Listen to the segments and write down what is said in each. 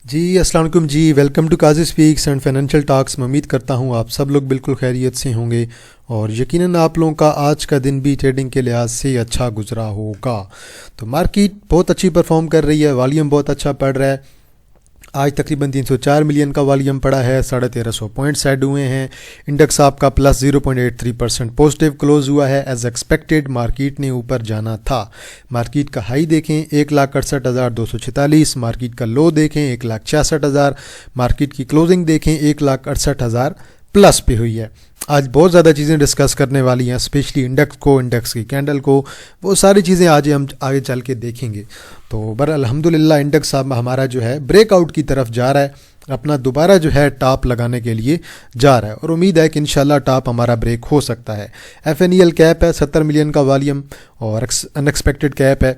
جی السلام علیکم جی، welcome to Qazi speaks and financial ٹاکس۔ میں امید کرتا ہوں آپ سب لوگ بالکل خیریت سے ہوں گے اور یقیناً آپ لوگوں کا آج کا دن بھی ٹریڈنگ کے لحاظ سے اچھا گزرا ہوگا۔ تو مارکیٹ بہت اچھی پرفارم کر رہی ہے، والیوم بہت اچھا پڑ رہا ہے۔ آج تقریباً 304 ملین کا والیوم پڑا ہے، 1350 پوائنٹس ایڈ ہوئے ہیں۔ انڈیکس آپ کا پلس 0.83% پازیٹیو کلوز ہوا ہے۔ ایز ایکسپیکٹڈ مارکیٹ نے اوپر جانا تھا۔ مارکیٹ کا ہائی دیکھیں 1,68,246، مارکیٹ کا لو دیکھیں 1,66,000، مارکیٹ کی کلوزنگ دیکھیں 1,68,000 پلس پہ ہوئی ہے۔ آج بہت زیادہ چیزیں ڈسکس کرنے والی ہیں، اسپیشلی انڈیکس کو، انڈیکس کی کینڈل کو، وہ ساری چیزیں آج ہم آگے چل کے دیکھیں گے۔ تو الحمدللہ انڈیکس ہمارا جو ہے بریک آؤٹ کی طرف جا رہا ہے، اپنا دوبارہ جو ہے ٹاپ لگانے کے لیے جا رہا ہے اور امید ہے کہ انشاءاللہ ٹاپ ہمارا بریک ہو سکتا ہے۔ FNEL کیپ ہے 70 ملین کا والیوم اور ان ایکسپیکٹڈ کیپ ہے۔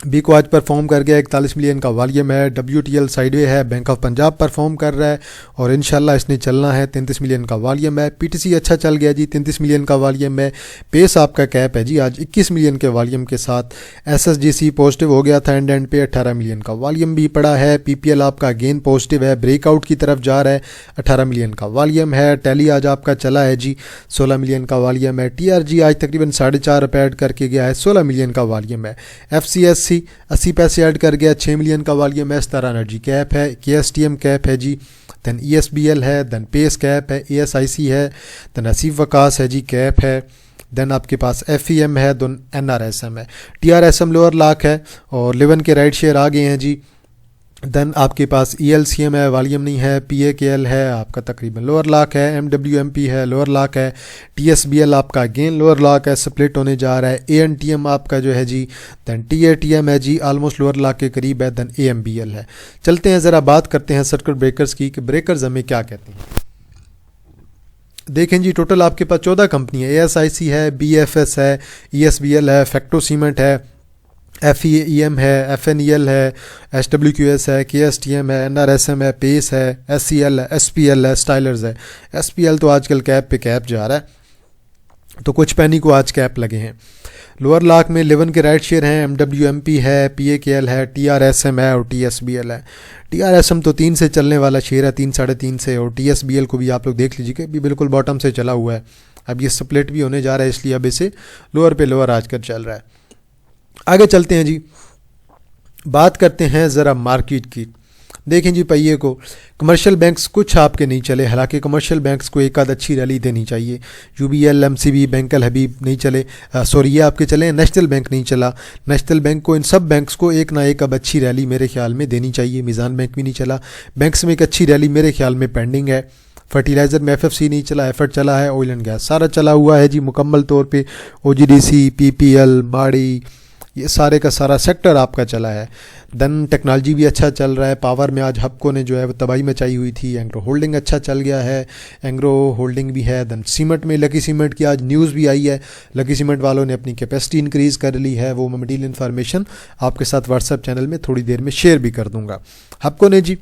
بیکو آج پرفارم کر گیا 41 ملین کا والیوم ہے۔ WTL سائیڈ وے ہے، بینک آف پنجاب پرفارم کر رہا ہے اور انشاءاللہ اس نے چلنا ہے۔ 33 ملین کا والیوم ہے۔ PTC اچھا چل گیا جی، 33 ملین کا والیوم ہے۔ پیس آپ کا کیپ ہے جی آج 21 ملین کے والیوم کے ساتھ۔ SSGC پازیٹیو ہو گیا تھا اینڈ پہ 18 ملین کا والیوم بھی پڑا ہے۔ PPL آپ کا اگین پازیٹیو ہے، بریک آؤٹ کی طرف جا رہا ہے، 18 ملین کا والیوم ہے۔ ٹیلی آج آپ کا چلا ہے جی 16 ملین کا والیوم ہے۔ TRG آج تقریباً 4.5 روپے ایڈ کر کے گیا ہے، 16 ملین کا والیوم ہے۔ FCSC 80 پیسے ایڈ کر گیا، 6 ملین کا والیوم ہے۔ ستارہ انرجی کیپ ہے، KSTM کیپ ہے جی، دین ESBL ہے، دین پیس کیپ ہے، ASIC ہے، دین اسیف وکاس ہے جی کیپ ہے، دین آپ کے پاس FEM ہے، دین NRSM ہے۔ TRSM لوور لاک ہے اور 11 کے رائٹ شیئر آ گئے ہیں جی۔ دین آپ کے پاس ELCM ہے، والیوم نہیں ہے۔ PAKL ہے آپ کا تقریباً لوور لاک ہے۔ MWMP ہے لوور لاک ہے۔ TSBL آپ کا اگین لوور لاک ہے، سپلٹ ہونے جا رہا ہے۔ ANTM آپ کا جو ہے جی، دین TATM ہے جی آلموسٹ لوور لاک کے قریب ہے، دین AMBL ہے۔ چلتے ہیں ذرا بات کرتے ہیں سرکٹ بریکرز کی کہ بریکرز ہمیں کیا کہتے ہیں۔ دیکھیں جی ٹوٹل آپ کے پاس 14 کمپنی ہے، ASIC ہے، BFS ہے، ESBL ہے، فیکٹو سیمنٹ ہے، FEM ہے، FNEL ہے، SWQS ہے، KSTM ہے، NRSM ہے، پیس ہے، SCL ہے، SPL ہے، اسٹائلرز ہے۔ SPL تو آج کل کیپ پہ کیپ جا رہا ہے، تو کچھ پینی کو آج کیپ لگے ہیں۔ لوور لاک میں 11 کے رائٹ شیئر ہیں، MWMP ہے، PAKL ہے، TRSM ہے اور TSBL ہے۔ TRSM تو 3 سے چلنے والا شیئر ہے، 3 ساڑھے 3 سے، اور TSBL کو بھی آپ لوگ دیکھ لیجیے کہ ابھی بالکل باٹم سے چلا ہوا ہے۔ اب یہ سپلٹ بھی ہونے جا رہا ہے، اس لیے اب اسے لوور پہ لوور آج کل چل رہا ہے۔ آگے چلتے ہیں جی، بات کرتے ہیں ذرا مارکیٹ کی۔ دیکھیں جی پہیے کو کمرشل بینکس کچھ آپ کے نہیں چلے، حالانکہ کمرشل بینکس کو ایک آدھ اچھی ریلی دینی چاہیے۔ UBL MCB بینک الحبیب نہیں چلے، یہ آپ کے چلے۔ نیشنل بینک نہیں چلا۔ نیشنل بینک کو، ان سب بینکس کو ایک نہ ایک اب اچھی ریلی میرے خیال میں دینی چاہیے۔ میزان بینک بھی نہیں چلا، بینکس میں ایک اچھی ریلی میرے خیال میں پینڈنگ ہے۔ فرٹیلائزر میں FFC نہیں چلا، ایفرٹ چلا ہے۔ آئل اینڈ گیس سارا چلا ہوا ہے جی مکمل طور پہ۔ OGDC PPL ماڑی یہ سارے کا سارا سیکٹر آپ کا چلا ہے۔ دن ٹیکنالوجی بھی اچھا چل رہا ہے۔ پاور میں آج ہپکو نے جو ہے وہ تباہی مچائی ہوئی تھی۔ اینگرو ہولڈنگ اچھا چل گیا ہے، اینگرو ہولڈنگ بھی ہے۔ دن سیمنٹ میں لکی سیمنٹ کی آج نیوز بھی آئی ہے، لکی سیمنٹ والوں نے اپنی کیپیسٹی انکریز کر لی ہے۔ وہ میں مٹیریل انفارمیشن آپ کے ساتھ واٹس ایپ چینل میں تھوڑی دیر میں شیئر بھی کر دوں گا۔ ہپکو نے جی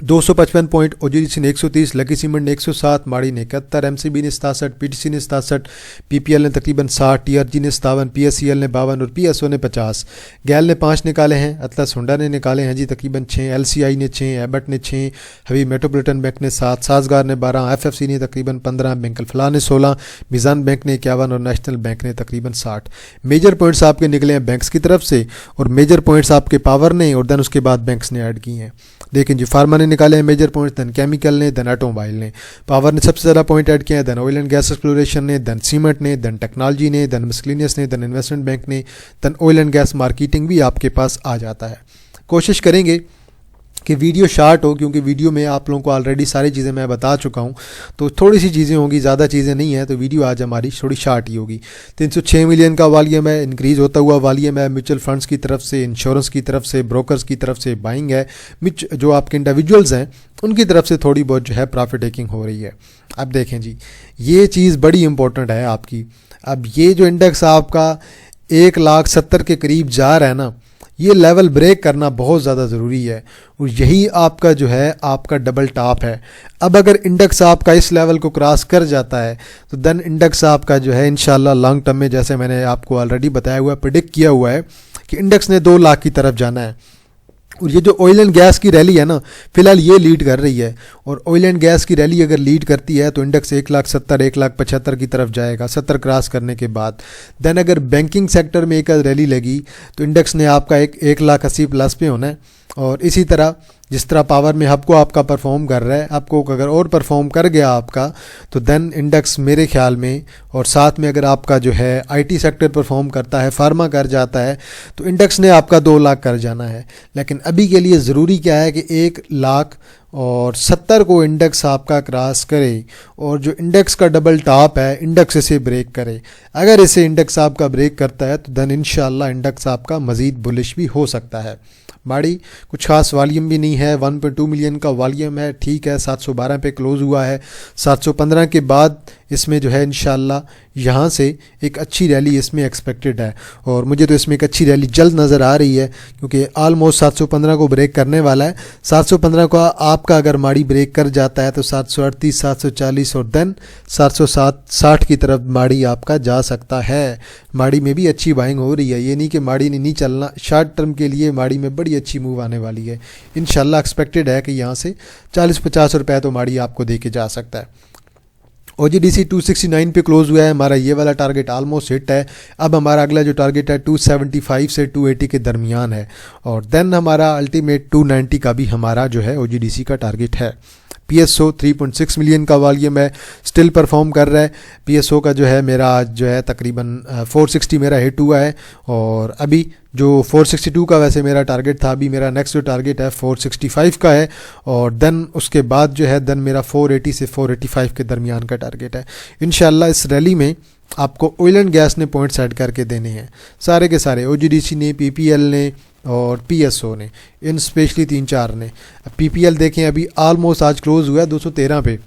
255 پوائنٹ، OGDC نے 130، لکی سیمنٹ نے 107، ماڑی نے 71، MCB نے 67، PTC نے 67، PPL نے تقریباً 60، TRG نے 57، PSCL نے 52 اور PSO نے 50۔ گیل نے 5 نکالے ہیں، اطلس ہونڈا نے نکالے ہیں جی تقریباً 6، LCI نے 6، ایبٹ نے 6، حبیب میٹروپولیٹن بینک نے 7، سازگار نے 12، FFC نے تقریباً 15، بینک الفلاح نے 16، میزان بینک نے 51 اور نیشنل بینک نے تقریباً 60۔ میجر پوائنٹس آپ کے نکلے ہیں بینکس کی طرف سے، اور میجر پوائنٹس آپ کے پاور نے، اور دین اس کے بعد بینکس نے ایڈ کیے ہیں۔ دیکھیں جی فارما نے نکالے ہیں میجر پوائنٹس، دین کیمیکل نے، دین آٹو موبائل نے۔ پاور نے سب سے زیادہ پوائنٹ ایڈ کیا ہے، دین آئل اینڈ گیس ایکسپلوریشن نے، دین سیمنٹ نے، دین ٹیکنالوجی نے، دین مسلینیس نے، دین انویسٹمنٹ بینک نے، دین آئل اینڈ گیس مارکیٹنگ بھی آپ کے پاس آ جاتا ہے۔ کوشش کریں گے کہ ویڈیو شارٹ ہو، کیونکہ ویڈیو میں آپ لوگوں کو آلریڈی ساری چیزیں میں بتا چکا ہوں، تو تھوڑی سی چیزیں ہوں گی، زیادہ چیزیں نہیں ہیں، تو ویڈیو آج ہماری تھوڑی شارٹ ہی ہوگی۔ 306 ملین کا والیوم ہے، انکریز ہوتا ہوا والیوم ہے۔ میوچل فنڈز کی طرف سے، انشورنس کی طرف سے، بروکرز کی طرف سے بائنگ ہے، جو آپ کے انڈیویجولز ہیں ان کی طرف سے تھوڑی بہت جو ہے پرافٹ ٹیکنگ ہو رہی ہے۔ اب دیکھیں جی یہ چیز بڑی امپورٹنٹ ہے آپ کی۔ اب یہ جو انڈیکس آپ کا 1,70,000 کے قریب جا رہا ہے نا، یہ لیول بریک کرنا بہت زیادہ ضروری ہے، اور یہی آپ کا جو ہے آپ کا ڈبل ٹاپ ہے۔ اب اگر انڈیکس آپ کا اس لیول کو کراس کر جاتا ہے تو دین انڈیکس آپ کا جو ہے انشاءاللہ لانگ ٹرم میں، جیسے میں نے آپ کو آلریڈی بتایا ہوا ہے، پریڈکٹ کیا ہوا ہے کہ انڈیکس نے 2 لاکھ کی طرف جانا ہے، اور یہ جو آئل اینڈ گیس کی ریلی ہے نا، فی الحال یہ لیڈ کر رہی ہے، اور آئل اینڈ گیس کی ریلی اگر لیڈ کرتی ہے تو انڈیکس 1,70,000 1,75,000 کی طرف جائے گا 70 کراس کرنے کے بعد۔ دین اگر بینکنگ سیکٹر میں ایک ریلی لگی تو انڈیکس نے آپ کا 1,80,000 پلس پہ ہونا ہے، اور اسی طرح جس طرح پاور میں ہب کو آپ کا پرفارم کر رہا ہے، آپ کو اگر اور پرفارم کر گیا آپ کا تو دین انڈیکس میرے خیال میں، اور ساتھ میں اگر آپ کا جو ہے آئی ٹی سیکٹر پرفارم کرتا ہے، فارما کر جاتا ہے، تو انڈیکس نے آپ کا 2 لاکھ کر جانا ہے۔ لیکن ابھی کے لیے ضروری کیا ہے کہ 1,70,000 کو انڈیکس آپ کا کراس کرے، اور جو انڈیکس کا ڈبل ٹاپ ہے انڈیکس اسے بریک کرے۔ اگر اسے انڈیکس آپ کا بریک کرتا ہے تو دین انشاءاللہ انڈیکس آپ کا مزید بلش بھی ہو سکتا ہے۔ ماڑی کچھ خاص والیوم بھی نہیں ہے، 1.2 ملین کا والیوم ہے، ٹھیک ہے، 712 پہ کلوز ہوا ہے۔ 715 کے بعد اس میں جو ہے انشاءاللہ یہاں سے ایک اچھی ریلی اس میں ایکسپیکٹڈ ہے، اور مجھے تو اس میں ایک اچھی ریلی جلد نظر آ رہی ہے، کیونکہ آلموسٹ 715 کو بریک کرنے والا ہے۔ 715 کو آپ کا اگر ماڑی بریک کر جاتا ہے تو 738 740 اور دین 760 کی طرف ماڑی آپ کا جا سکتا ہے۔ ماڑی میں بھی اچھی بائنگ ہو رہی ہے، یہ نہیں کہ ماڑی نے نہیں چلنا، شارٹ ٹرم کے لیے ماڑی میں بڑی اچھی موو آنے والی ہے۔ انشاءاللہ ایکسپیکٹڈ ہے کہ یہاں سے 40-50 روپے تو ماڑی آپ کو دے کے جا سکتا ہے۔ او جی ڈی سی 269 پہ کلوز ہوا ہے، ہمارا یہ والا ٹارگٹ آلموسٹ ہٹ ہے۔ اب ہمارا اگلا جو ٹارگٹ ہے 275 سے 280 کے درمیان ہے، اور دین ہمارا الٹیمیٹ 290 کا بھی ہمارا جو ہے او جی ڈی سی کا ٹارگٹ ہے۔ پی ایس او 3.6 ملین کا والیوم ہے، سٹل پرفارم کر رہا ہے۔ پی ایس او کا جو ہے میرا آج جو ہے تقریباً 460 میرا ہٹ ہوا ہے، اور ابھی جو 462 کا ویسے میرا ٹارگٹ تھا، ابھی میرا نیکسٹ جو ٹارگٹ ہے 465 کا ہے، اور دین اس کے بعد جو ہے دین میرا 480 سے 485 کے درمیان کا ٹارگٹ ہے۔ انشاءاللہ اس ریلی میں آپ کو آئل اینڈ گیس نے پوائنٹس ایڈ کر کے دینے ہیں، سارے کے سارے، او جی ڈی سی نے، پی پی ایل نے اور پی ایس او نے، ان اسپیشلی 3-4 نے۔ پی پی ایل دیکھیں ابھی آلموسٹ آج کلوز ہوا ہے 213 پہ،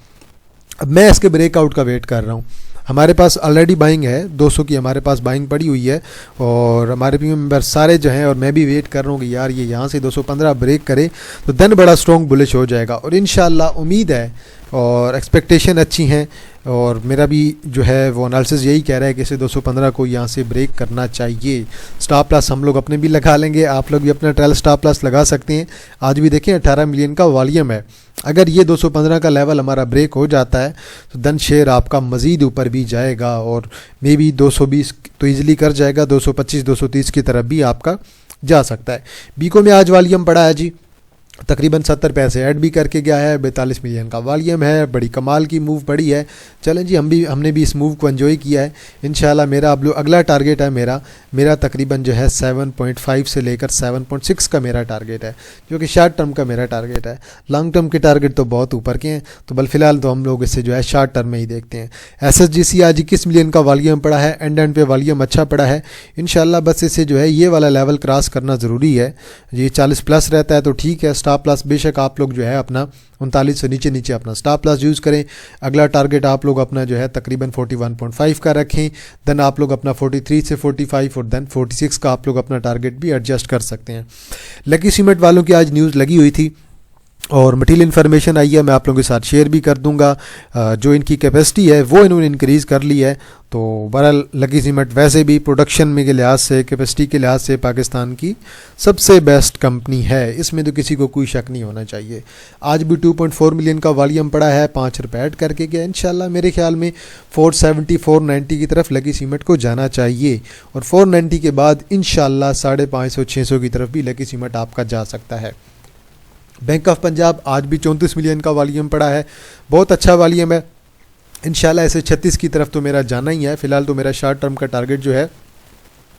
اب میں اس کے بریک آؤٹ کا ویٹ کر رہا ہوں۔ ہمارے پاس آلریڈی بائنگ ہے 200 کی، ہمارے پاس بائنگ پڑی ہوئی ہے، اور ہمارے پی ممبر سارے جو ہیں، اور میں بھی ویٹ کر رہا ہوں کہ یار یہ یہاں سے 215 بریک کرے تو دن بڑا سٹرونگ بلش ہو جائے گا، اور انشاءاللہ امید ہے اور ایکسپیکٹیشن اچھی ہیں، اور میرا بھی جو ہے وہ انالیسس یہی کہہ رہا ہے کہ اسے 215 کو یہاں سے بریک کرنا چاہیے۔ سٹاپ لاس ہم لوگ اپنے بھی لگا لیں گے، آپ لوگ بھی اپنا ٹرائل سٹاپ لاس لگا سکتے ہیں۔ آج بھی دیکھیں 18 ملین کا والیوم ہے، اگر یہ 215 کا لیول ہمارا بریک ہو جاتا ہے تو دن شیئر آپ کا مزید اوپر بھی جائے گا، اور مے بی 220 تو ایزیلی کر جائے گا، 225 230 کی طرف بھی آپ کا جا سکتا ہے۔ بیکو میں آج والیوم پڑا ہے جی تقریباً 70 پیسے ایڈ بھی کر کے گیا ہے، 42 ملین کا والیوم ہے، بڑی کمال کی موو پڑی ہے۔ چلیں جی ہم نے بھی اس موو کو انجوائے کیا ہے۔ انشاءاللہ میرا اب اگلا ٹارگٹ ہے میرا تقریباً جو ہے 7.5 سے لے کر 7.6 کا میرا ٹارگٹ ہے، جو کہ شارٹ ٹرم کا میرا ٹارگٹ ہے۔ لانگ ٹرم کے ٹارگٹ تو بہت اوپر کے ہیں، تو بل فی الحال تو ہم لوگ اسے جو ہے شارٹ ٹرم میں ہی دیکھتے ہیں۔ ایس ایس جی سی آج 21 ملین کا والیوم پڑا ہے، اینڈ پہ والیوم اچھا پڑا ہے۔ انشاءاللہ بس اسے جو ہے یہ والا لیول کراس کرنا ضروری ہے، یہ 40 پلس رہتا ہے تو ٹھیک ہے۔ سٹاپ لاس بے شک آپ لوگ جو ہے اپنا 39 سے نیچے اپنا سٹاپ لاس یوز کریں۔ اگلا ٹارگٹ آپ لوگ اپنا جو ہے تقریباً 41.5 کا رکھیں، دین آپ لوگ اپنا 43 سے 45 اور دین 46 کا آپ لوگ اپنا ٹارگٹ بھی ایڈجسٹ کر سکتے ہیں۔ لکی سیمنٹ والوں کی آج نیوز لگی ہوئی تھی، اور مٹیریل انفارمیشن آئی ہے، میں آپ لوگوں کے ساتھ شیئر بھی کر دوں گا۔ جو ان کی کیپیسٹی ہے وہ انہوں نے انکریز کر لی ہے، تو بہرحال لکی سیمنٹ ویسے بھی پروڈکشن میں کے لحاظ سے، کیپیسٹی کے لحاظ سے پاکستان کی سب سے بیسٹ کمپنی ہے، اس میں تو کسی کو کوئی شک نہیں ہونا چاہیے۔ آج بھی 2.4 ملین کا والیوم پڑا ہے، 5 روپے ایڈ کر کے گیا۔ انشاءاللہ میرے خیال میں 470 490 کی طرف لکی سیمنٹ کو جانا چاہیے، اور 490 کے بعد انشاءاللہ 550 600 کی طرف بھی لکی سیمنٹ آپ کا جا سکتا ہے۔ بینک آف پنجاب آج بھی 34 ملین کا والیوم پڑا ہے، بہت اچھا والیوم ہے۔ انشاءاللہ ایسے 36 کی طرف تو میرا جانا ہی ہے۔ فی الحال تو میرا شارٹ ٹرم کا ٹارگٹ جو ہے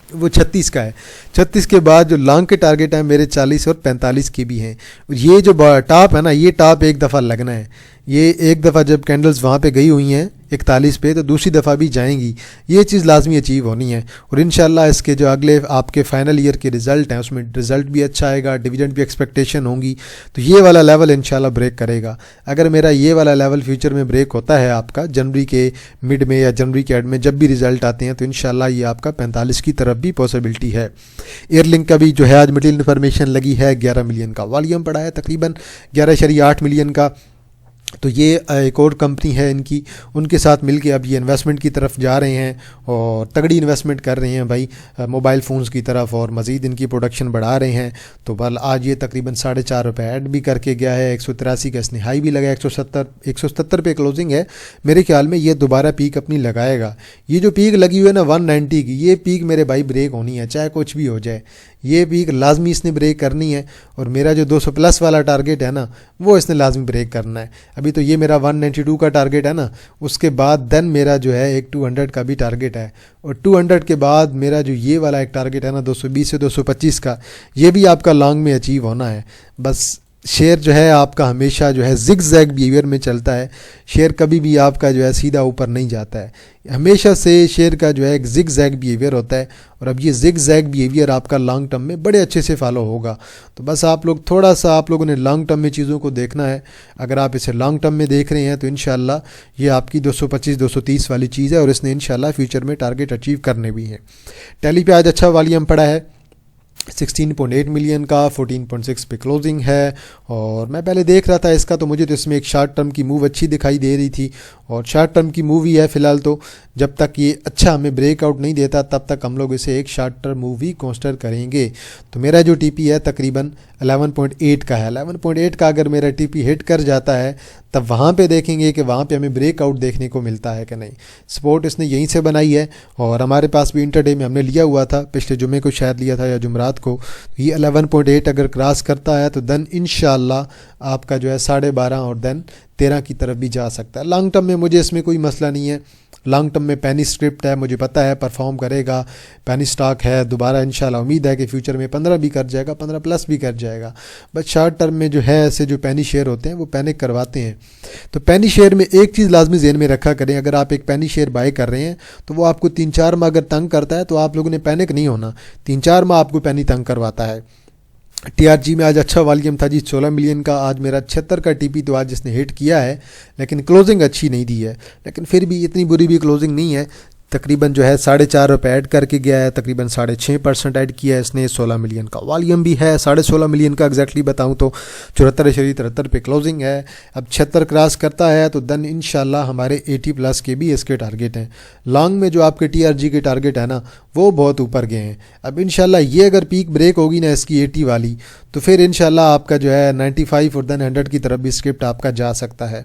وہ 36 کا ہے۔ 36 کے بعد جو لانگ کے ٹارگٹ ہیں میرے 40 اور 45 کے بھی ہیں۔ یہ جو ٹاپ ہے نا، یہ ٹاپ ایک دفعہ لگنا ہے، یہ ایک دفعہ جب کینڈلز وہاں پہ گئی ہوئی ہیں 41 پہ، تو دوسری دفعہ بھی جائیں گی، یہ چیز لازمی اچیو ہونی ہے۔ اور انشاءاللہ اس کے جو اگلے آپ کے فائنل ایئر کے رزلٹ ہیں، اس میں رزلٹ بھی اچھا آئے گا، ڈویڈنڈ بھی ایکسپیکٹیشن ہوں گی، تو یہ والا لیول انشاءاللہ بریک کرے گا۔ اگر میرا یہ والا لیول فیوچر میں بریک ہوتا ہے آپ کا جنوری کے مڈ میں یا جنوری کے ایڈ میں جب بھی رزلٹ آتے ہیں، تو انشاءاللہ یہ آپ کا 45 کی طرف بھی پاسبلٹی ہے۔ ایئر لنک کا بھی جو ہے آج مٹیریل انفارمیشن لگی ہے، 11 ملین کا والیوم پڑا ہے، تقریباً 11.8 ملین کا تو یہ ایک اور کمپنی ہے ان کی، ان کے ساتھ مل کے اب یہ انویسٹمنٹ کی طرف جا رہے ہیں اور تگڑی انویسٹمنٹ کر رہے ہیں بھائی موبائل فونز کی طرف، اور مزید ان کی پروڈکشن بڑھا رہے ہیں۔ تو بل آج یہ تقریباً 4.5 روپے ایڈ بھی کر کے گیا ہے، 183 کا اس نے ہائی بھی لگا، 170 پہ کلوزنگ ہے۔ میرے خیال میں یہ دوبارہ پیک اپنی لگائے گا۔ یہ جو پیک لگی ہوئی ہے نا 190 کی، یہ پیک میرے بھائی بریک ہونی ہے، چاہے کچھ بھی ہو جائے، یہ پیک لازمی اس نے بریک کرنی ہے۔ اور میرا جو 200 پلس والا ٹارگیٹ ہے نا وہ اس نے لازمی بریک کرنا ہے۔ ابھی تو یہ میرا 192 کا ٹارگیٹ ہے نا، اس کے بعد دین میرا جو ہے ایک 200 کا بھی ٹارگیٹ ہے، اور 200 کے بعد میرا جو یہ والا ایک ٹارگیٹ ہے نا 220 سے 225 کا، یہ بھی آپ کا لانگ میں اچیو ہونا ہے۔ بس شیئر جو ہے آپ کا ہمیشہ جو ہے زگ زیگ بیہیویئر میں چلتا ہے، شیئر کبھی بھی آپ کا جو ہے سیدھا اوپر نہیں جاتا ہے، ہمیشہ سے شیئر کا جو ہے ایک زگ زیگ بیہیویئر ہوتا ہے، اور اب یہ زگ زیگ بیہیویئر آپ کا لانگ ٹرم میں بڑے اچھے سے فالو ہوگا۔ تو بس آپ لوگ تھوڑا سا آپ لوگوں نے لانگ ٹرم میں چیزوں کو دیکھنا ہے۔ اگر آپ اسے لانگ ٹرم میں دیکھ رہے ہیں تو انشاءاللہ یہ آپ کی 225 230 والی چیز ہے، اور اس نے انشاءاللہ فیوچر میں ٹارگیٹ اچیو کرنے بھی ہیں۔ ٹیلی پہ آج اچھا والیوم پڑا ہے، 16.8 ملین کا، 14.6 پہ کلوزنگ ہے، اور میں پہلے دیکھ رہا تھا اس کا، تو مجھے تو اس میں ایک شارٹ ٹرم کی موو اچھی دکھائی دے رہی تھی، اور شارٹ ٹرم کی موو ہی ہے فی الحال۔ تو جب تک یہ اچھا ہمیں بریک آؤٹ نہیں دیتا تب تک ہم لوگ اسے ایک شارٹ ٹرم موو ہی کنسیڈر کریں گے۔ تو میرا جو ٹی پی ہے تقریباً 11.8 کا ہے، 11.8 کا اگر میرا ٹی پی ہٹ کر جاتا ہے تب وہاں پہ دیکھیں گے کہ وہاں پہ ہمیں بریک آؤٹ دیکھنے کو ملتا ہے کہ نہیں۔ سپورٹ اس نے یہیں سے بنائی ہے، اور ہمارے پاس بھی انٹر ڈے میں ہم نے لیا ہوا تھا، پچھلے جمعے کو شاید لیا تھا یا جمعرات کو۔ یہ 11.8 اگر کراس کرتا ہے تو دین انشاءاللہ آپ کا جو ہے 12.5 اور دین 13 کی طرف بھی جا سکتا ہے۔ لانگ ٹرم میں مجھے اس میں کوئی مسئلہ نہیں ہے، لانگ ٹرم میں پینی اسکرپٹ ہے، مجھے پتہ ہے پرفارم کرے گا، پینی سٹاک ہے، دوبارہ انشاءاللہ امید ہے کہ فیوچر میں 15 بھی کر جائے گا، 15 پلس بھی کر جائے گا۔ بس شارٹ ٹرم میں جو ہے ایسے جو پینی شیئر ہوتے ہیں وہ پینک کرواتے ہیں۔ تو پینی شیئر میں ایک چیز لازمی ذہن میں رکھا کریں، اگر آپ ایک پینی شیئر بائی کر رہے ہیں تو وہ آپ کو 3-4 ماہ اگر تنگ کرتا ہے تو آپ لوگوں نے پینک نہیں ہونا، 3-4 ماہ آپ کو پینی تنگ کرواتا ہے۔ ٹی آر جی میں آج اچھا والیوم تھا جی 16 ملین کا، آج میرا 76 کا ٹی پی تو آج جس نے ہٹ کیا ہے، لیکن کلوزنگ اچھی نہیں دی ہے، لیکن پھر بھی اتنی بری بھی کلوزنگ نہیں ہے۔ تقریباً جو ہے 4.5 روپے ایڈ کر کے گیا ہے، تقریباً 6.5% ایڈ کیا ہے اس نے، 16 ملین کا والیوم بھی ہے، 16.5 ملین کا ایگزیکٹلی بتاؤں تو 74.73 پہ کلوزنگ ہے۔ اب 76 کراس کرتا ہے تو دن انشاءاللہ ہمارے 80 پلس کے بھی اس کے ٹارگیٹ ہیں۔ لانگ میں جو آپ کے ٹی آر جی کے ٹارگیٹ ہے نا وہ بہت اوپر گئے ہیں۔ اب انشاءاللہ یہ اگر پیک بریک ہوگی نا اس کی 80 والی تو پھر انشاءاللہ آپ کا جو ہے 95 اور دین 100 کی طرف بھی اسکرپٹ آپ کا جا سکتا ہے۔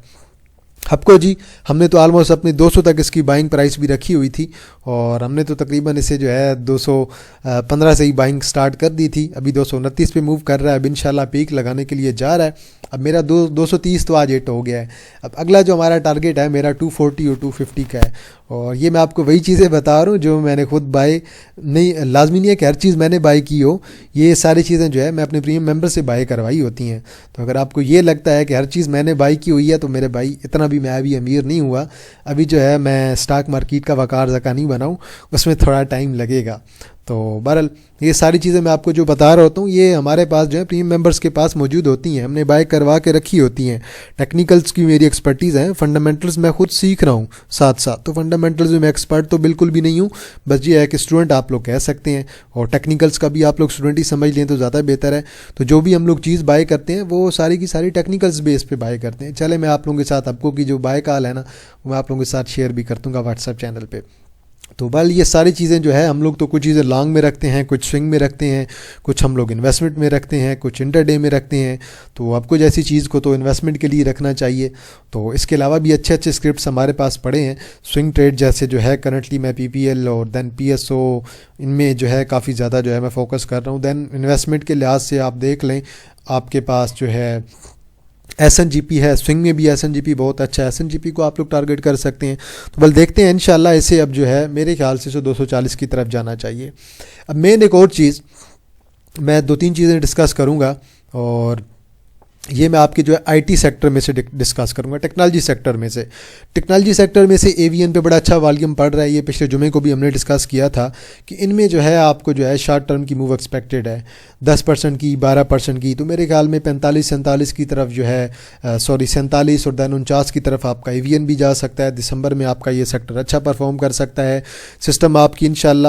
آپ کو جی ہم نے تو آلموسٹ اپنی 200 تک اس کی بائنگ پرائس بھی رکھی ہوئی تھی، اور ہم نے تو تقریباً اسے جو ہے 215 سے ہی بائنگ سٹارٹ کر دی تھی، ابھی 229 پہ موو کر رہا ہے، اب انشاءاللہ پیک لگانے کے لیے جا رہا ہے۔ اب میرا 230 تو آج ہٹ ہو گیا ہے، اب اگلا جو ہمارا ٹارگیٹ ہے میرا 240 اور 250 کا ہے، اور یہ میں آپ کو وہی چیزیں بتا رہا ہوں جو میں نے خود بائی نہیں، لازمی نہیں ہے کہ ہر چیز میں نے بائی کی ہو، یہ ساری چیزیں جو ہے میں اپنے پریمیم ممبر سے بائی کروائی ہوتی ہیں۔ تو اگر آپ کو یہ لگتا ہے کہ ہر چیز میں نے بائی کی ہوئی ہے تو میرے بھائی اتنا بھی میں ابھی امیر نہیں ہوا، ابھی جو ہے میں اسٹاک مارکیٹ کا وقار زکا نہیں بناؤں، اس میں تھوڑا ٹائم لگے گا۔ تو بہرحال یہ ساری چیزیں میں آپ کو جو بتا رہا ہوتا ہوں یہ ہمارے پاس جو ہے پریمیم ممبرس کے پاس موجود ہوتی ہیں، ہم نے بائی کروا کے رکھی ہوتی ہیں۔ ٹیکنیکلز کی میری ایکسپرٹیز ہیں، فنڈامنٹلز میں خود سیکھ رہا ہوں ساتھ ساتھ، تو فنڈامنٹلز میں ایکسپرٹ تو بالکل بھی نہیں ہوں، بس یہ ہے کہ اسٹوڈنٹ آپ لوگ کہہ سکتے ہیں، اور ٹیکنیکلز کا بھی آپ لوگ اسٹوڈنٹ ہی سمجھ لیں تو زیادہ بہتر ہے۔ تو جو بھی ہم لوگ چیز بائی کرتے ہیں وہ ساری کی ساری ٹیکنیکلز بیس پہ بائی کرتے ہیں۔ چلے میں آپ لوگوں کے ساتھ آپ کو کی جو بائی کال ہے نا وہ میں آپ لوگوں کے ساتھ شیئر بھی کر دوں گا واٹس ایپ چینل پہ۔ تو بل یہ ساری چیزیں جو ہے ہم لوگ تو کچھ چیزیں لانگ میں رکھتے ہیں، کچھ سوئنگ میں رکھتے ہیں، کچھ ہم لوگ انویسٹمنٹ میں رکھتے ہیں، کچھ انٹر ڈے میں رکھتے ہیں۔ تو آپ کو جیسی چیز کو تو انویسٹمنٹ کے لیے رکھنا چاہیے۔ تو اس کے علاوہ بھی اچھے اچھے اسکرپٹس ہمارے پاس پڑے ہیں، سوئنگ ٹریڈ جیسے جو ہے کرنٹلی میں پی پی ایل اور دین پی ایس او ان میں جو ہے کافی زیادہ جو ہے میں فوکس کر رہا ہوں۔ دین انویسٹمنٹ کے لحاظ سے آپ دیکھ لیں آپ کے پاس جو ہے ایس این جی پی ہے، سوئنگ میں بھی ایس این جی پی بہت اچھا ہے، ایس این جی پی کو آپ لوگ ٹارگیٹ کر سکتے ہیں۔ تو بل دیکھتے ہیں انشاءاللہ اسے اب جو ہے میرے خیال سے 240 کی طرف جانا چاہیے۔ اب مین ایک اور چیز میں 2-3 چیزیں ڈسکس کروں گا، اور یہ میں آپ کے جو ہے آئی ٹی سیکٹر میں سے ڈسکس کروں گا، ٹیکنالوجی سیکٹر میں سے۔ ٹیکنالوجی سیکٹر میں سے اے وی این پہ بڑا اچھا والیوم پڑ رہا ہے، یہ پچھلے جمعے کو بھی ہم نے ڈسکس کیا تھا کہ ان میں جو ہے آپ کو جو ہے شارٹ ٹرم کی موو ایکسپیکٹڈ ہے 10% کی، 12% کی، تو میرے خیال میں 45-47 کی طرف جو ہے 47 اور دین 49 کی طرف آپ کا اے وی این بھی جا سکتا ہے۔ دسمبر میں آپ کا یہ سیکٹر اچھا پرفارم کر سکتا ہے، سسٹم آپ کی انشاءاللہ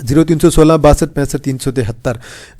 0316 62 65 373।